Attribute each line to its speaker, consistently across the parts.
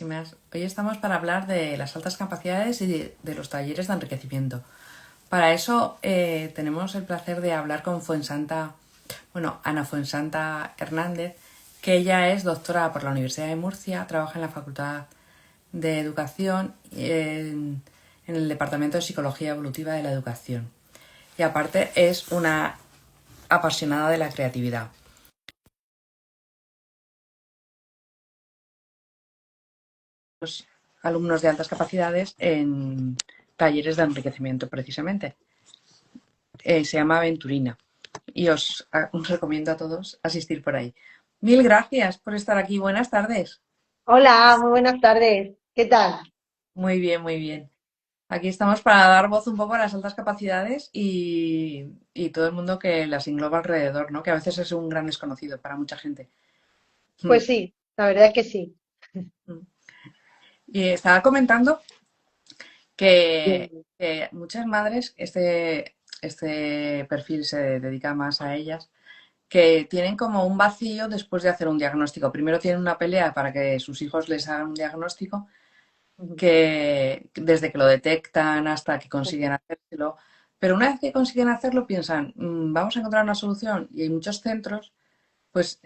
Speaker 1: Hoy estamos para hablar de las altas capacidades y de los talleres de enriquecimiento. Para eso tenemos el placer de hablar con Ana Fuensanta Hernández, que ella es doctora por la Universidad de Murcia, trabaja en la Facultad de Educación en el Departamento de Psicología Evolutiva de la Educación. Y aparte es una apasionada de la creatividad. Los alumnos de altas capacidades en talleres de enriquecimiento precisamente. Se llama Aventurina y os recomiendo a todos asistir por ahí. Mil gracias por estar aquí. Buenas tardes.
Speaker 2: Hola, muy buenas tardes. ¿Qué tal?
Speaker 1: Muy bien, muy bien. Aquí estamos para dar voz un poco a las altas capacidades y todo el mundo que las engloba alrededor, ¿no? Que a veces es un gran desconocido para mucha gente.
Speaker 2: Pues sí, la verdad es que sí.
Speaker 1: Y estaba comentando que,
Speaker 2: Bien.
Speaker 1: que muchas madres, este perfil se dedica más a ellas, que tienen como un vacío después de hacer un diagnóstico. Primero tienen una pelea para que sus hijos les hagan un diagnóstico,
Speaker 2: Ujú.
Speaker 1: que desde que lo detectan hasta que consiguen hacérselo. Pero una vez que consiguen hacerlo, piensan, vamos a encontrar una solución. Y hay muchos centros, pues,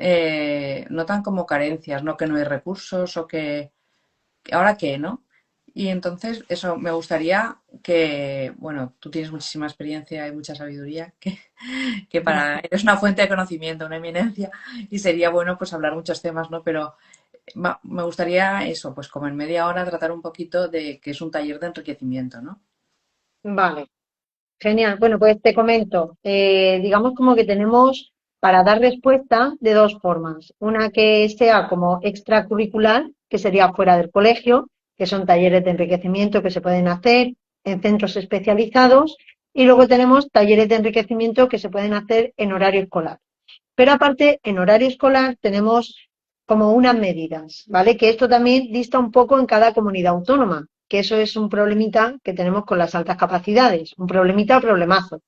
Speaker 1: notan como carencias, ¿no? Que no hay recursos o que ahora qué, ¿no? Y entonces, eso, me gustaría que, bueno, tú tienes muchísima experiencia y mucha sabiduría, que eres una fuente de conocimiento, una eminencia, y sería bueno pues hablar muchos temas, ¿no? Pero me gustaría eso, pues como en media hora tratar un poquito de que es un taller de enriquecimiento, ¿no?
Speaker 2: Vale, genial. Bueno, pues te comento. Digamos como que tenemos para dar respuesta de dos formas. Una que sea como extracurricular, que sería fuera del colegio, que son talleres de enriquecimiento que se pueden hacer en centros especializados. Y luego tenemos talleres de enriquecimiento que se pueden hacer en horario escolar. Pero aparte, en horario escolar tenemos como unas medidas, ¿vale? Que esto también dista un poco en cada comunidad autónoma, que eso es un problemita que tenemos con las altas capacidades, un problemita o problemazo.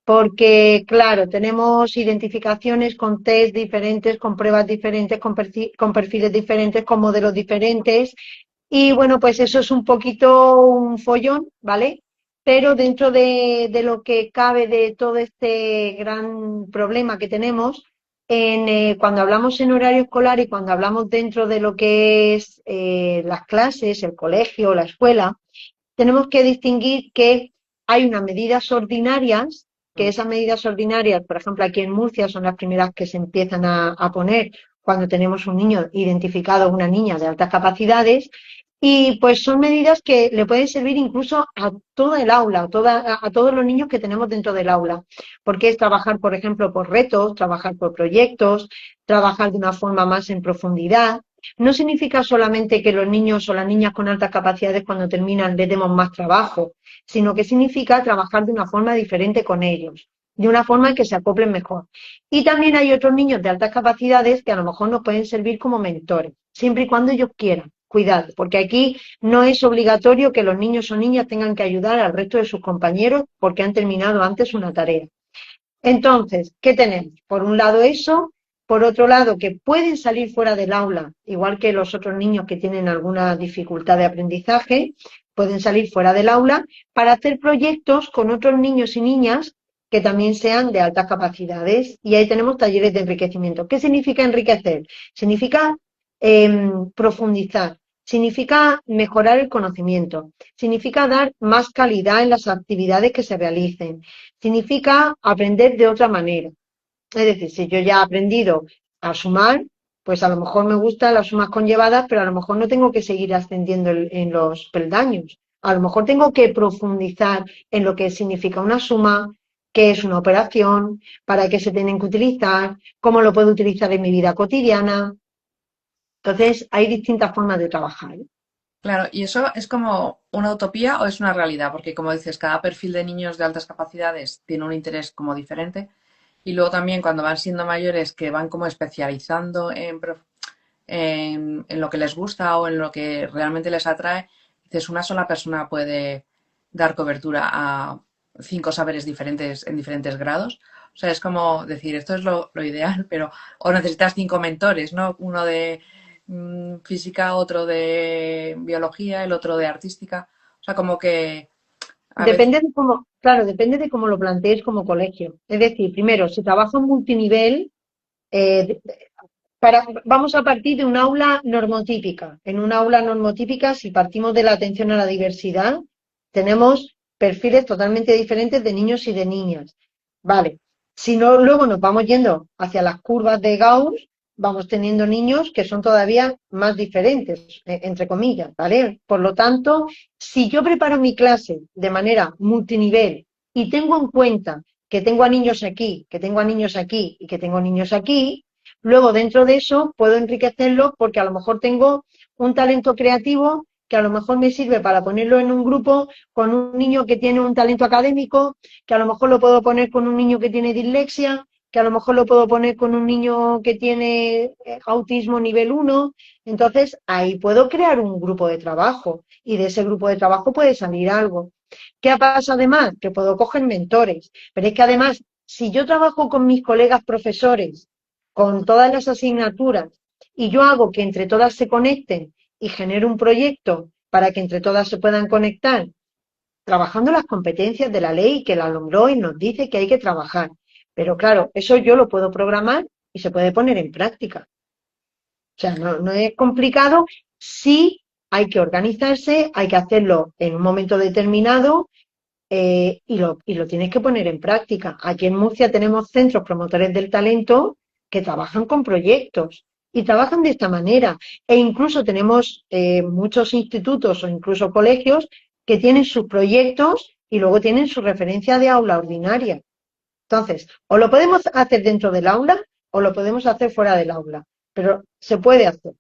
Speaker 2: Porque, claro, tenemos identificaciones con test diferentes, con pruebas diferentes, con perfiles diferentes, con modelos diferentes. Y bueno, pues eso es un poquito un follón, ¿vale? Pero dentro de lo que cabe de todo este gran problema que tenemos, cuando hablamos en horario escolar y cuando hablamos dentro de lo que es las clases, el colegio, la escuela, tenemos que distinguir que hay unas medidas ordinarias, que esas medidas ordinarias, por ejemplo, aquí en Murcia son las primeras que se empiezan a poner cuando tenemos un niño identificado, una niña de altas capacidades, y pues son medidas que le pueden servir incluso a todo el aula, a todos los niños que tenemos dentro del aula, porque es trabajar, por ejemplo, por retos, trabajar por proyectos, trabajar de una forma más en profundidad. No significa solamente que los niños o las niñas con altas capacidades cuando terminan les demos más trabajo, sino que significa trabajar de una forma diferente con ellos, de una forma que se acoplen mejor. Y también hay otros niños de altas capacidades que a lo mejor nos pueden servir como mentores, siempre y cuando ellos quieran. Cuidado, porque aquí no es obligatorio que los niños o niñas tengan que ayudar al resto de sus compañeros porque han terminado antes una tarea. Entonces, ¿qué tenemos? Por un lado eso, por otro lado que pueden salir fuera del aula, igual que los otros niños que tienen alguna dificultad de aprendizaje, pueden salir fuera del aula para hacer proyectos con otros niños y niñas que también sean de altas capacidades. Y ahí tenemos talleres de enriquecimiento. ¿Qué significa enriquecer? Significa profundizar, significa mejorar el conocimiento, significa dar más calidad en las actividades que se realicen, significa aprender de otra manera. Es decir, si yo ya he aprendido a sumar, pues a lo mejor me gustan las sumas conllevadas, pero a lo mejor no tengo que seguir ascendiendo en los peldaños. A lo mejor tengo que profundizar en lo que significa una suma, qué es una operación, para qué se tienen que utilizar, cómo lo puedo utilizar en mi vida cotidiana. Entonces, hay distintas formas de trabajar.
Speaker 1: Claro, ¿y eso es como una utopía o es una realidad? Porque como dices, cada perfil de niños de altas capacidades tiene un interés como diferente y luego también cuando van siendo mayores que van como especializando en lo que les gusta o en lo que realmente les atrae, dices, una sola persona puede dar cobertura a 5 saberes diferentes en diferentes grados. O sea, es como decir, esto es lo ideal, pero o necesitas 5 mentores, ¿no? Uno física, otro de biología, el otro de artística. O sea, como que a veces,
Speaker 2: Depende de cómo, claro, depende de cómo lo plantees como colegio. Es decir, primero, si trabajo en multinivel, eh, vamos a partir de un aula normotípica. En un aula normotípica, si partimos de la atención a la diversidad, tenemos perfiles totalmente diferentes de niños y de niñas. Vale. Si no, luego nos vamos yendo hacia las curvas de Gauss, vamos teniendo niños que son todavía más diferentes, entre comillas, ¿vale? Por lo tanto, si yo preparo mi clase de manera multinivel y tengo en cuenta que tengo a niños aquí, que tengo a niños aquí y que tengo niños aquí, luego, dentro de eso, puedo enriquecerlo porque a lo mejor tengo un talento creativo que a lo mejor me sirve para ponerlo en un grupo con un niño que tiene un talento académico, que a lo mejor lo puedo poner con un niño que tiene dislexia, que a lo mejor lo puedo poner con un niño que tiene autismo nivel uno. Entonces, ahí puedo crear un grupo de trabajo y de ese grupo de trabajo puede salir algo. ¿Qué pasa además? Que puedo coger mentores, pero es que además, si yo trabajo con mis colegas profesores, con todas las asignaturas y yo hago que entre todas se conecten y genero un proyecto para que entre todas se puedan conectar, trabajando las competencias de la ley que la LOMLOE nos dice que hay que trabajar. Pero claro, eso yo lo puedo programar y se puede poner en práctica. O sea, no es complicado, sí hay que organizarse, hay que hacerlo en un momento determinado y lo tienes que poner en práctica. Aquí en Murcia tenemos centros promotores del talento que trabajan con proyectos y trabajan de esta manera. E incluso tenemos muchos institutos o incluso colegios que tienen sus proyectos y luego tienen su referencia de aula ordinaria. Entonces, o lo podemos hacer dentro del aula o lo podemos hacer fuera del aula, pero se puede hacer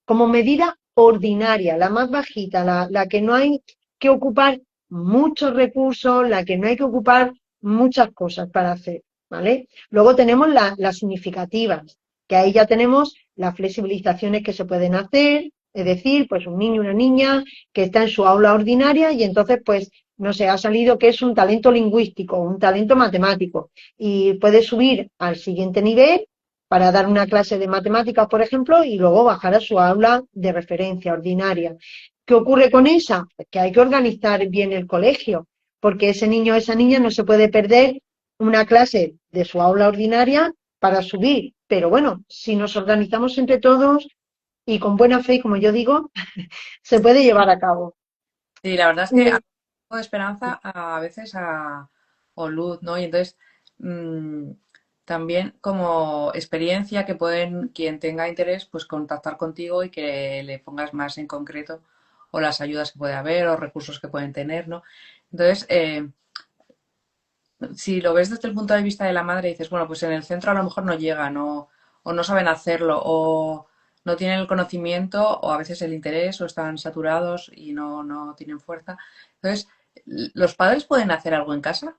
Speaker 2: como medida ordinaria, la más bajita, la que no hay que ocupar muchos recursos, la que no hay que ocupar muchas cosas para hacer, ¿vale? Luego tenemos las significativas, que ahí ya tenemos las flexibilizaciones que se pueden hacer, es decir, pues un niño, una niña que está en su aula ordinaria y entonces, pues, no sé, ha salido que es un talento lingüístico, un talento matemático y puede subir al siguiente nivel para dar una clase de matemáticas, por ejemplo, y luego bajar a su aula de referencia ordinaria. ¿Qué ocurre con esa? Pues que hay que organizar bien el colegio, porque ese niño o esa niña no se puede perder una clase de su aula ordinaria para subir. Pero bueno, si nos organizamos entre todos y con buena fe, como yo digo, se puede llevar a cabo.
Speaker 1: sí, la verdad es que a
Speaker 2: Eh,
Speaker 1: un poco de esperanza a veces o luz, ¿no? Y entonces mm, también como experiencia que pueden, quien tenga interés, pues contactar contigo y que le pongas más en concreto o las ayudas que puede haber o recursos que pueden tener, ¿no? Entonces, si lo ves desde el punto de vista de la madre, dices, bueno, pues en el centro a lo mejor no llegan o no saben hacerlo o no tienen el conocimiento o a veces el interés o están saturados y no tienen fuerza. Entonces, ¿los padres pueden hacer algo en casa?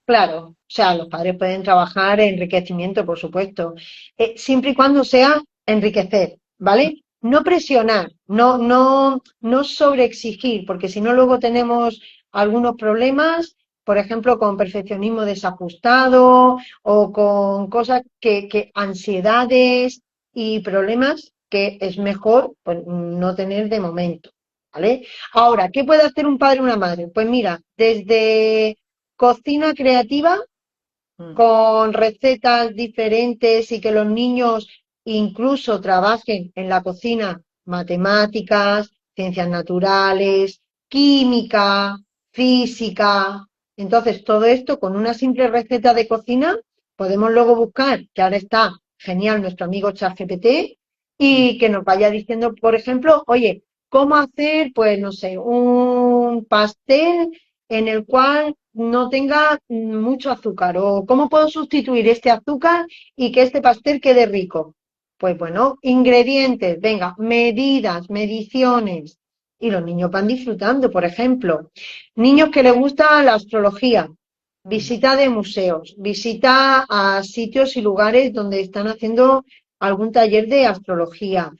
Speaker 2: Claro, o sea, los padres pueden trabajar en enriquecimiento, por supuesto, siempre y cuando sea enriquecer, ¿vale? No presionar, no sobreexigir, porque si no luego tenemos algunos problemas, por ejemplo, con perfeccionismo desajustado o con cosas ansiedades y problemas que es mejor pues, no tener de momento, ¿vale? Ahora, ¿qué puede hacer un padre o una madre? Pues mira, desde cocina creativa
Speaker 1: Mm.
Speaker 2: con recetas diferentes y que los niños incluso trabajen en la cocina matemáticas, ciencias naturales, química, física. Entonces, todo esto con una simple receta de cocina podemos luego buscar, que ahora está genial nuestro amigo ChatGPT,
Speaker 1: Mm.
Speaker 2: y que nos vaya diciendo, por ejemplo, oye, ¿cómo hacer, pues, no sé, un pastel en el cual no tenga mucho azúcar? ¿O cómo puedo sustituir este azúcar y que este pastel quede rico? Pues bueno, ingredientes, venga, medidas, mediciones. Y los niños van disfrutando, por ejemplo, niños que les gusta la astrología,
Speaker 1: Mm.
Speaker 2: visita de museos, visita a sitios y lugares donde están haciendo algún taller de astrología,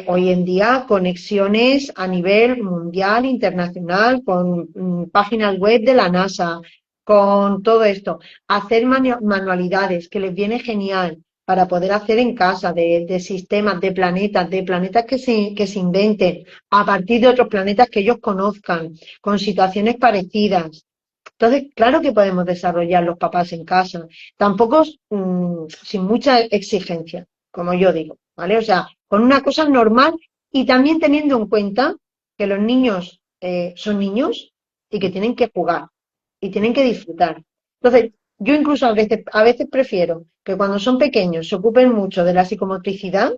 Speaker 2: hoy en día conexiones a nivel mundial, internacional, con páginas web de la NASA, con todo esto. Hacer manualidades, que les viene genial. para poder hacer en casa, de sistemas, de planetas que se inventen, a partir de otros planetas que ellos conozcan, con situaciones parecidas. Entonces, claro que podemos desarrollar los papás en casa, tampoco sin mucha exigencia, como yo digo, ¿vale? O sea, con una cosa normal y también teniendo en cuenta que los niños son niños y que tienen que jugar y tienen que disfrutar. Entonces, yo incluso a veces prefiero que cuando son pequeños se ocupen mucho de la psicomotricidad,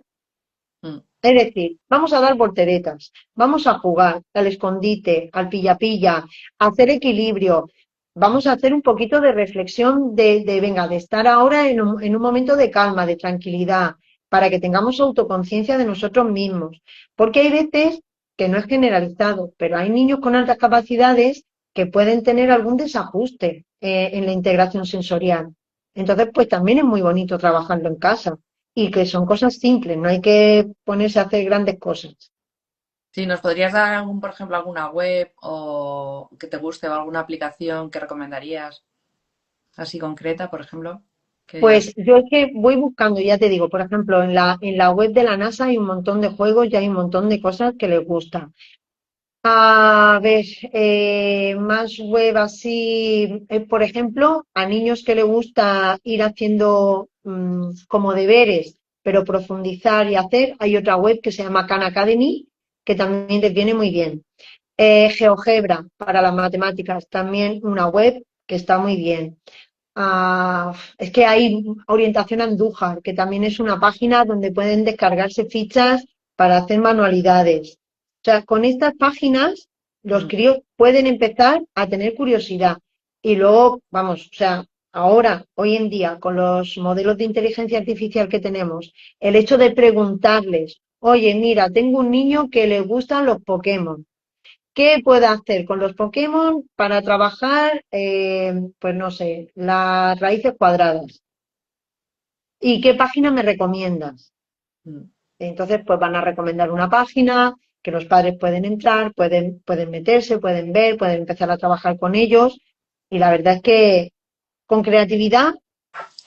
Speaker 1: Mm.
Speaker 2: es decir, vamos a dar volteretas, vamos a jugar al escondite, al pilla-pilla, a hacer equilibrio, vamos a hacer un poquito de reflexión venga, de estar ahora en un momento de calma, de tranquilidad, para que tengamos autoconciencia de nosotros mismos. Porque hay veces que no es generalizado, pero hay niños con altas capacidades que pueden tener algún desajuste en la integración sensorial. Entonces, pues también es muy bonito trabajarlo en casa y que son cosas simples, no hay que ponerse a hacer grandes cosas.
Speaker 1: Si nos podrías dar algún, por ejemplo, alguna web o que te guste o alguna aplicación que recomendarías, así concreta, por ejemplo, que digas,
Speaker 2: Pues yo es que voy buscando, ya te digo, por ejemplo, en la web de la NASA hay un montón de juegos y hay un montón de cosas que les gustan. A ver, más web así, por ejemplo, a niños que les gusta ir haciendo como deberes, pero profundizar y hacer, hay otra web que se llama Khan Academy, que también les viene muy bien. GeoGebra para las matemáticas, también una web que está muy bien. Es que hay Orientación Andújar, que también es una página donde pueden descargarse fichas para hacer manualidades. O sea, con estas páginas los
Speaker 1: mm,
Speaker 2: críos pueden empezar a tener curiosidad. Y luego, vamos, o sea, ahora, hoy en día, con los modelos de inteligencia artificial que tenemos, el hecho de preguntarles, oye, mira, tengo un niño que le gustan los Pokémon. ¿Qué puedo hacer con los Pokémon para trabajar, pues no sé, las raíces cuadradas? ¿Y qué página me recomiendas?
Speaker 1: mm.
Speaker 2: Entonces, pues van a recomendar una página que los padres pueden entrar, pueden meterse, pueden ver, pueden empezar a trabajar con ellos. Y la verdad es que con creatividad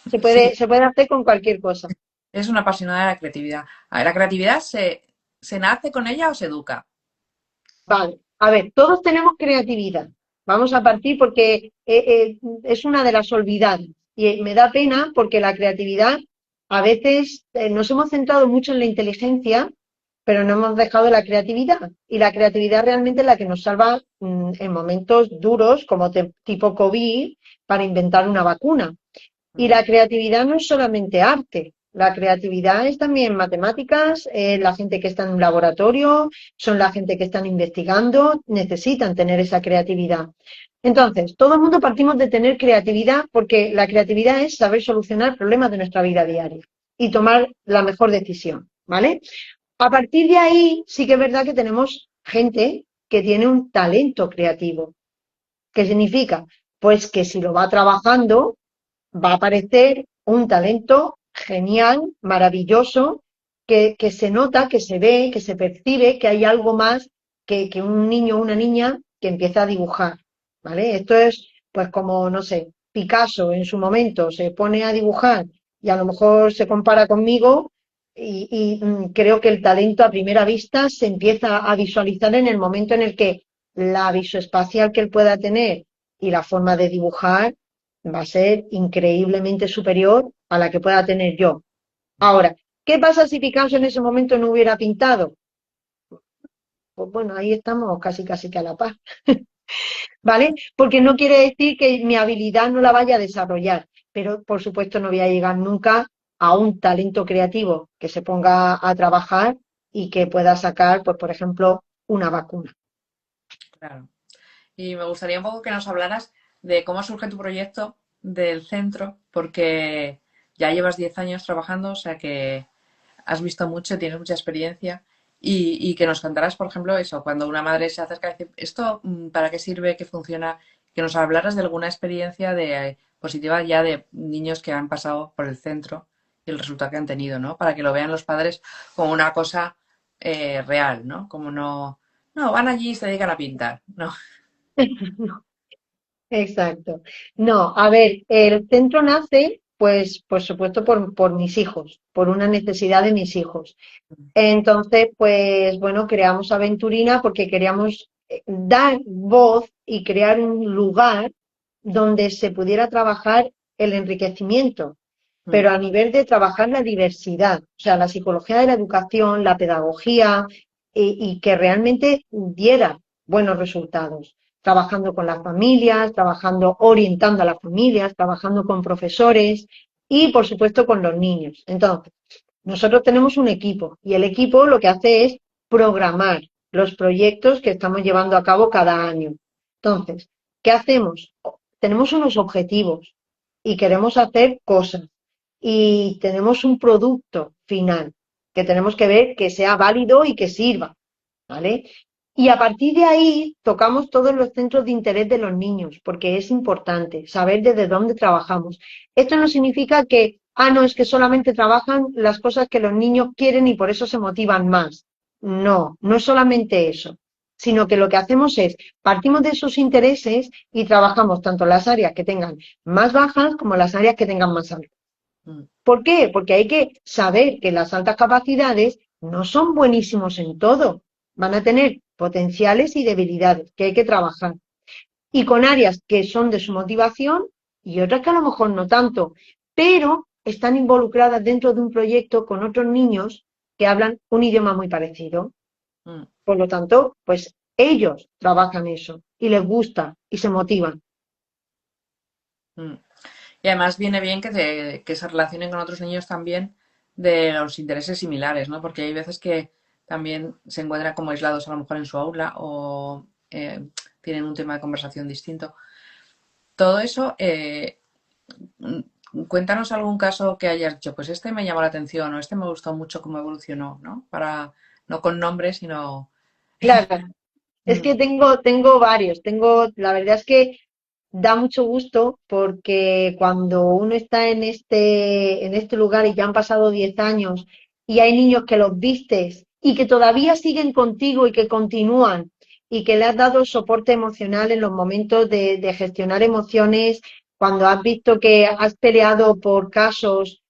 Speaker 1: Sí,
Speaker 2: se puede hacer con cualquier cosa.
Speaker 1: es una apasionada de la creatividad. A ver, ¿la creatividad se nace con ella o se educa?
Speaker 2: Vale, a ver, todos tenemos creatividad. Vamos a partir porque es una de las olvidadas. Y me da pena porque la creatividad, a veces nos hemos centrado mucho en la inteligencia, pero no hemos dejado la creatividad. Y la creatividad realmente es la que nos salva en momentos duros, como tipo COVID, para inventar una vacuna. Y
Speaker 1: Mm.
Speaker 2: la creatividad no es solamente arte, la creatividad es también matemáticas, la gente que está en un laboratorio, son la gente que están investigando, necesitan tener esa creatividad. Entonces, todo el mundo partimos de tener creatividad porque la creatividad es saber solucionar problemas de nuestra vida diaria y tomar la mejor decisión, ¿vale? A partir de ahí, sí que es verdad que tenemos gente que tiene un talento creativo. ¿Qué significa? Pues que si lo va trabajando, va a aparecer un talento genial, maravilloso, que se nota, que se ve, que se percibe, que hay algo más que un niño o una niña que empieza a dibujar, ¿vale? Esto es, pues como, no sé, Picasso en su momento se pone a dibujar y a lo mejor se compara conmigo creo que el talento a primera vista se empieza a visualizar en el momento en el que la visoespacial que él pueda tener y la forma de dibujar va a ser increíblemente superior a la que pueda tener yo. Ahora, ¿qué pasa si Picasso en ese momento no hubiera pintado? Pues bueno, ahí estamos casi casi que a la par, ¿vale? Porque no quiere decir que mi habilidad no la vaya a desarrollar, pero por supuesto no voy a llegar nunca a un talento creativo que se ponga a trabajar y que pueda sacar, pues por ejemplo, una vacuna.
Speaker 1: Claro. Y me gustaría un poco que nos hablaras de cómo surge tu proyecto del centro, porque ya llevas 10 años trabajando, o sea que has visto mucho, tienes mucha experiencia. Y que nos contaras, por ejemplo, eso, cuando una madre se acerca y dice, ¿esto para qué sirve, qué funciona? Que nos hablaras de alguna experiencia positiva ya de niños que han pasado por el centro y el resultado que han tenido, ¿no? Para que lo vean los padres como una cosa real, ¿no? Como no, van allí y se dedican a pintar, ¿no?
Speaker 2: Exacto. No, a ver, el centro nace. pues por supuesto por mis hijos, por una necesidad de mis hijos.
Speaker 1: Mm,
Speaker 2: Entonces, pues bueno, creamos Aventurina porque queríamos dar voz y crear un lugar donde se pudiera trabajar el enriquecimiento,
Speaker 1: mm,
Speaker 2: pero a nivel de trabajar la diversidad, o sea, la psicología de la educación, la pedagogía, y que realmente diera buenos resultados, trabajando con las familias, trabajando, orientando a las familias, trabajando con profesores y, por supuesto, con los niños. Entonces, nosotros tenemos un equipo y el equipo lo que hace es programar los proyectos que estamos llevando a cabo cada año. Entonces, ¿qué hacemos? Tenemos unos objetivos y queremos hacer cosas y tenemos un producto final que tenemos que ver que sea válido y que sirva, ¿vale? Y a partir de ahí tocamos todos los centros de interés de los niños, porque es importante saber desde dónde trabajamos. Esto no significa que, no, es que solamente trabajan las cosas que los niños quieren y por eso se motivan más. No, no es solamente eso, sino que lo que hacemos es, partimos de sus intereses y trabajamos tanto las áreas que tengan más bajas como las áreas que tengan más altas.
Speaker 1: mm,
Speaker 2: ¿Por qué? Porque hay que saber que las altas capacidades no son buenísimos en todo. Van a tener potenciales y debilidades que hay que trabajar. Y con áreas que son de su motivación y otras que a lo mejor no tanto, pero están involucradas dentro de un proyecto con otros niños que hablan un idioma muy parecido.
Speaker 1: mm,
Speaker 2: Por lo tanto, pues ellos trabajan eso y les gusta y se motivan.
Speaker 1: mm. Y además viene bien que se relacionen con otros niños también de los intereses similares, ¿no? Porque hay veces que también se encuentran como aislados a lo mejor en su aula o tienen un tema de conversación distinto. Todo eso, cuéntanos algún caso que hayas dicho, pues este me llamó la atención o este me gustó mucho cómo evolucionó, ¿no? Para, no con nombres, sino...
Speaker 2: Claro, es
Speaker 1: Mm,
Speaker 2: que tengo varios. La verdad es que da mucho gusto porque cuando uno está en este lugar y ya han pasado 10 años y hay niños que los vistes y que todavía siguen contigo y que continúan y que le has dado soporte emocional en los momentos de gestionar emociones, cuando has visto que has peleado por casos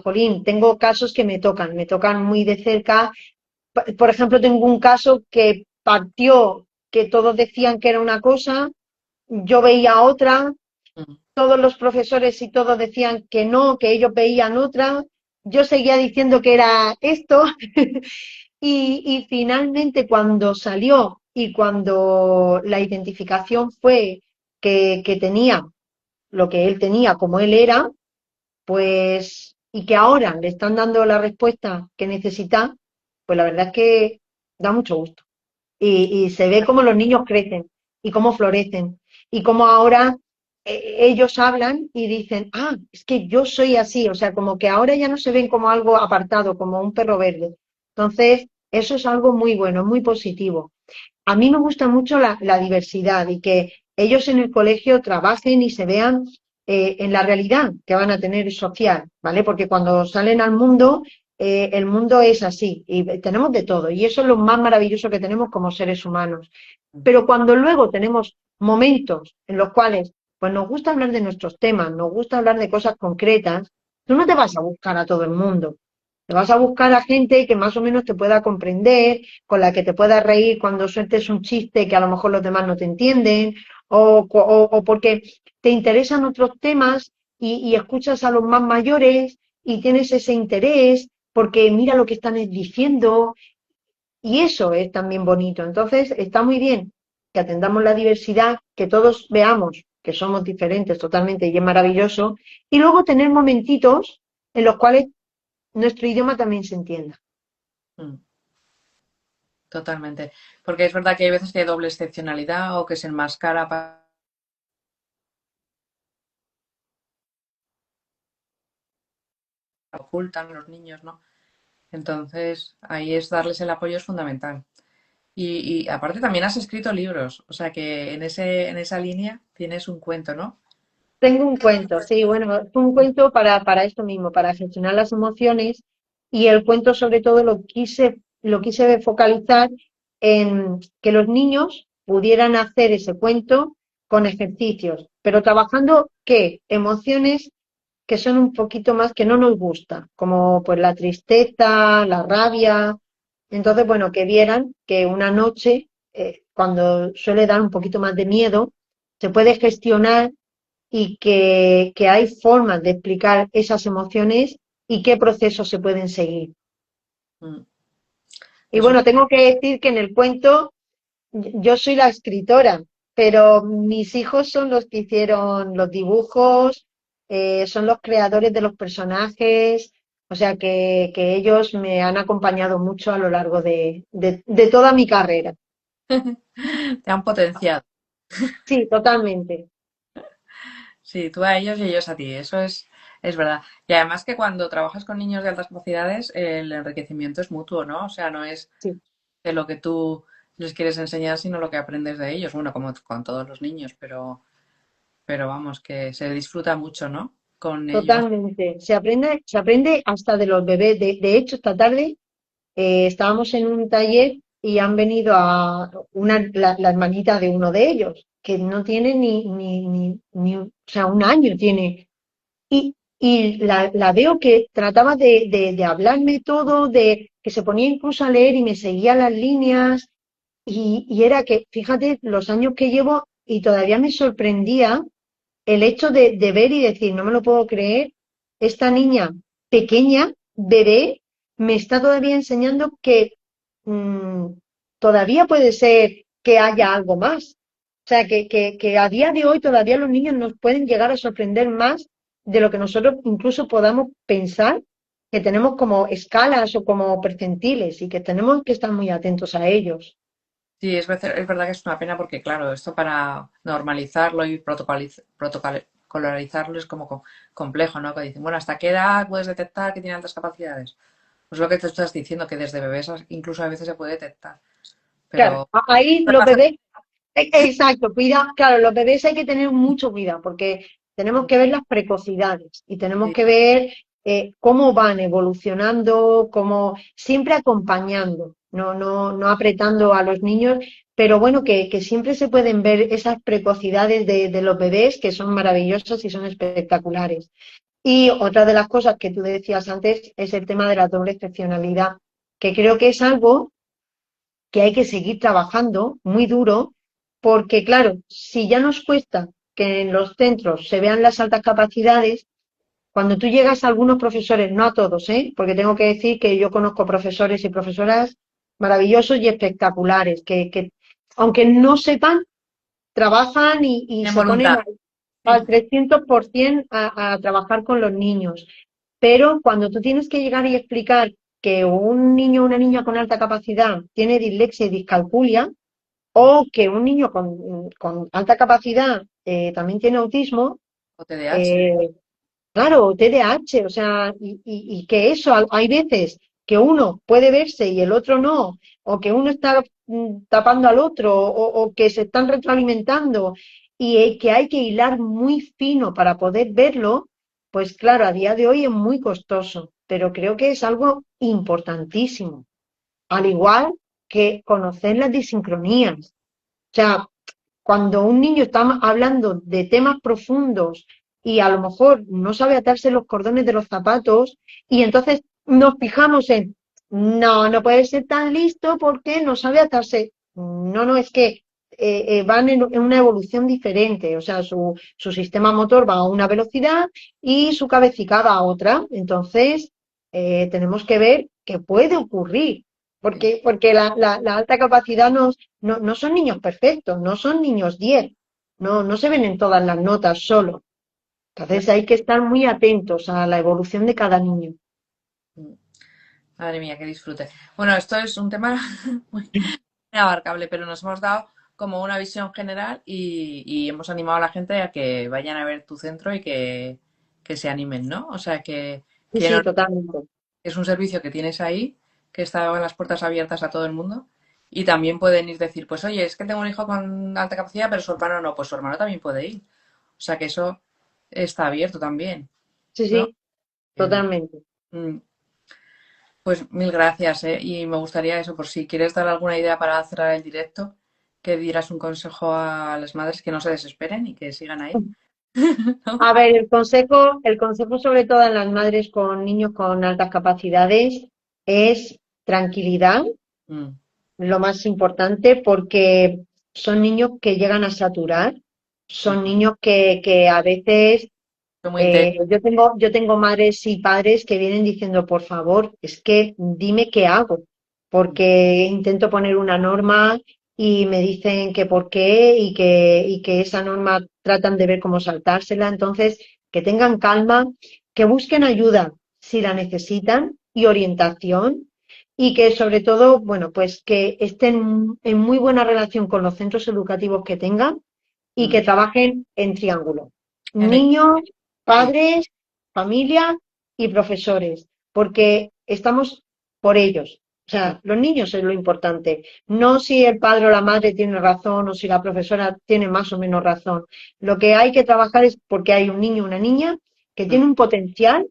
Speaker 2: jolín, tengo casos que me tocan muy de cerca. Por ejemplo, tengo un caso que partió, que todos decían que era una cosa, yo veía otra,
Speaker 1: mm,
Speaker 2: todos los profesores y todos decían que no, que ellos veían otra, yo seguía diciendo que era esto, y finalmente cuando salió y cuando la identificación fue que tenía lo que él tenía como él era, pues, y que ahora le están dando la respuesta que necesita, pues la verdad es que da mucho gusto. Y se ve cómo los niños crecen y cómo florecen y cómo ahora ellos hablan y dicen, es que yo soy así, o sea, como que ahora ya no se ven como algo apartado, como un perro verde. Entonces, eso es algo muy bueno, muy positivo. A mí me gusta mucho la diversidad y que ellos en el colegio trabajen y se vean en la realidad que van a tener social, ¿vale? Porque cuando salen al mundo, el mundo es así y tenemos de todo y eso es lo más maravilloso que tenemos como seres humanos.
Speaker 1: mm.
Speaker 2: Pero cuando luego tenemos momentos en los cuales pues nos gusta hablar de nuestros temas, nos gusta hablar de cosas concretas, tú no te vas a buscar a todo el mundo. Te vas a buscar a gente que más o menos te pueda comprender, con la que te puedas reír cuando sueltes un chiste que a lo mejor los demás no te entienden, o porque te interesan otros temas y escuchas a los más mayores y tienes ese interés porque mira lo que están diciendo y eso es también bonito. Entonces, está muy bien que atendamos la diversidad, que todos veamos que somos diferentes totalmente y es maravilloso, y luego tener momentitos en los cuales nuestro idioma también se entienda.
Speaker 1: Mm, totalmente. Porque es verdad que hay veces que hay doble excepcionalidad o que se enmascara para ocultan los niños, ¿no? Entonces, ahí es darles el apoyo es fundamental. Y aparte también has escrito libros, o sea que en esa línea tienes un cuento, ¿no?
Speaker 2: Tengo un cuento, sí, bueno, es un cuento para esto mismo, para gestionar las emociones y el cuento sobre todo lo quise focalizar en que los niños pudieran hacer ese cuento con ejercicios, pero trabajando, ¿qué? Emociones que son un poquito más que no nos gusta, como pues la tristeza, la rabia. Entonces, bueno, que vieran que una noche, cuando suele dar un poquito más de miedo, se puede gestionar y que hay formas de explicar esas emociones y qué procesos se pueden seguir.
Speaker 1: Mm.
Speaker 2: Y
Speaker 1: Eso,
Speaker 2: bueno, tengo que decir que en el cuento yo soy la escritora, pero mis hijos son los que hicieron los dibujos, son los creadores de los personajes, o sea que ellos me han acompañado mucho a lo largo de toda mi carrera.
Speaker 1: te han potenciado.
Speaker 2: Sí, totalmente.
Speaker 1: Sí, tú a ellos y ellos a ti, es verdad. Y además que cuando trabajas con niños de altas capacidades, el enriquecimiento es mutuo, ¿no? O sea, no es
Speaker 2: Sí,
Speaker 1: de lo que tú les quieres enseñar, sino lo que aprendes de ellos. Bueno, como con todos los niños, pero vamos, que se disfruta mucho, ¿no? Con ellos.
Speaker 2: totalmente. Se aprende hasta de los bebés. De hecho, esta tarde estábamos en un taller y han venido la hermanita de uno de ellos, que no tiene o sea, un año tiene. Y la veo que trataba de hablarme todo, de que se ponía incluso a leer y me seguía las líneas. Y era que, fíjate, los años que llevo y todavía me sorprendía el hecho de ver y decir, no me lo puedo creer, esta niña pequeña, bebé, me está todavía enseñando que mm, todavía puede ser que haya algo más. O sea, que a día de hoy todavía los niños nos pueden llegar a sorprender más de lo que nosotros incluso podamos pensar que tenemos como escalas o como percentiles y que tenemos que estar muy atentos a ellos.
Speaker 1: Sí, es verdad que es una pena porque, claro, esto para normalizarlo y protocolarizarlo es como complejo, ¿no? Que dicen, bueno, ¿hasta qué edad puedes detectar que tiene altas capacidades? Pues lo que te estás diciendo, que desde bebés incluso a veces se puede detectar.
Speaker 2: Claro,
Speaker 1: Pero
Speaker 2: ahí los bebés. Exacto, cuida, claro, los bebés hay que tener mucho cuidado porque tenemos que ver las precocidades y tenemos
Speaker 1: sí,
Speaker 2: que ver cómo van evolucionando, cómo siempre acompañando, no apretando a los niños, pero bueno, que siempre se pueden ver esas precocidades de los bebés que son maravillosas y son espectaculares. Y otra de las cosas que tú decías antes es el tema de la doble excepcionalidad, que creo que es algo que hay que seguir trabajando muy duro, porque claro, si ya nos cuesta que en los centros se vean las altas capacidades, cuando tú llegas a algunos profesores, no a todos, porque tengo que decir que yo conozco profesores y profesoras maravillosos y espectaculares, que aunque no sepan, trabajan y
Speaker 1: en
Speaker 2: se ponen
Speaker 1: voluntad.
Speaker 2: al
Speaker 1: Sí,
Speaker 2: 300% a trabajar con los niños. Pero cuando tú tienes que llegar y explicar que un niño o una niña con alta capacidad tiene dislexia y discalculia, o que un niño con alta capacidad también tiene autismo,
Speaker 1: o TDAH.
Speaker 2: eh, claro, TDAH, o sea, y que eso, hay veces que uno puede verse y el otro no, o que uno está tapando al otro, o que se están retroalimentando, y que hay que hilar muy fino para poder verlo, pues claro, a día de hoy es muy costoso, pero creo que es algo importantísimo, al igual que conocer las disincronías. O sea, cuando un niño está hablando de temas profundos y a lo mejor no sabe atarse los cordones de los zapatos y entonces nos fijamos en, no, no puede ser tan listo porque no sabe atarse. No, no, es que van en una evolución diferente, o sea, su sistema motor va a una velocidad y su cabecita va a otra. Entonces, tenemos que ver qué puede ocurrir,
Speaker 1: Sí.
Speaker 2: porque la alta capacidad no son niños perfectos, no son niños 10, no se ven en todas las notas solo. Entonces hay que estar muy atentos a la evolución de cada niño.
Speaker 1: Madre mía, qué disfrute. Bueno, esto es un tema muy abarcable, pero nos hemos dado como una visión general y hemos animado a la gente a que vayan a ver tu centro y que se animen, ¿no? O sea,
Speaker 2: Sí,
Speaker 1: que no-
Speaker 2: sí, totalmente.
Speaker 1: es un servicio que tienes ahí, que está con las puertas abiertas a todo el mundo y también pueden ir decir, pues oye, es que tengo un hijo con alta capacidad, pero su hermano no, pues su hermano también puede ir. O sea, que eso está abierto también,
Speaker 2: Sí,
Speaker 1: ¿no?
Speaker 2: sí,
Speaker 1: Em,
Speaker 2: totalmente.
Speaker 1: mm, Pues mil gracias, ¿eh? Y me gustaría eso, por si quieres dar alguna idea para cerrar el directo, que dieras un consejo a las madres que no se desesperen y que sigan ahí, ¿no?
Speaker 2: A ver, el consejo sobre todo en las madres con niños con altas capacidades es tranquilidad,
Speaker 1: Mm,
Speaker 2: lo más importante, porque son niños que llegan a saturar, son
Speaker 1: ujú.
Speaker 2: niños que a veces
Speaker 1: Son muy intensos.
Speaker 2: yo tengo madres y padres que vienen diciendo, por favor, es que dime qué hago, porque intento poner una norma y me dicen que por qué y que esa norma tratan de ver cómo saltársela. Entonces, que tengan calma, que busquen ayuda si la necesitan y orientación y que sobre todo, bueno, pues que estén en muy buena relación con los centros educativos que tengan y que trabajen en triángulo.
Speaker 1: En equipo,
Speaker 2: Niños,
Speaker 1: sí.
Speaker 2: padres, familia y profesores, porque estamos por ellos. O
Speaker 1: Mm,
Speaker 2: sea, los niños es lo importante, no si el padre o la madre tiene razón o si la profesora tiene más o menos razón. Lo que hay que trabajar es porque hay un niño o una niña que
Speaker 1: mm,
Speaker 2: tiene un potencial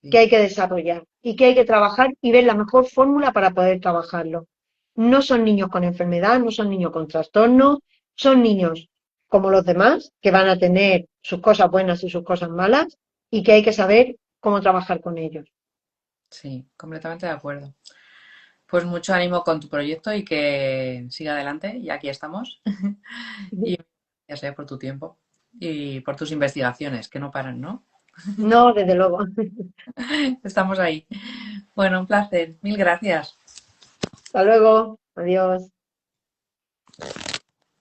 Speaker 2: que
Speaker 1: sí.
Speaker 2: hay que desarrollar y que hay que trabajar y ver la mejor fórmula para poder trabajarlo. No son niños con enfermedad, no son niños con trastorno, son niños como los demás que van a tener sus cosas buenas y sus cosas malas y que hay que saber cómo trabajar con ellos.
Speaker 1: Sí, completamente de acuerdo. Pues mucho ánimo con tu proyecto y que siga adelante, y aquí estamos. Y ya sé por tu tiempo y por tus investigaciones, que no paran, ¿no?
Speaker 2: No, desde luego.
Speaker 1: Estamos ahí. Bueno, un placer. Mil gracias.
Speaker 2: Hasta luego. Adiós.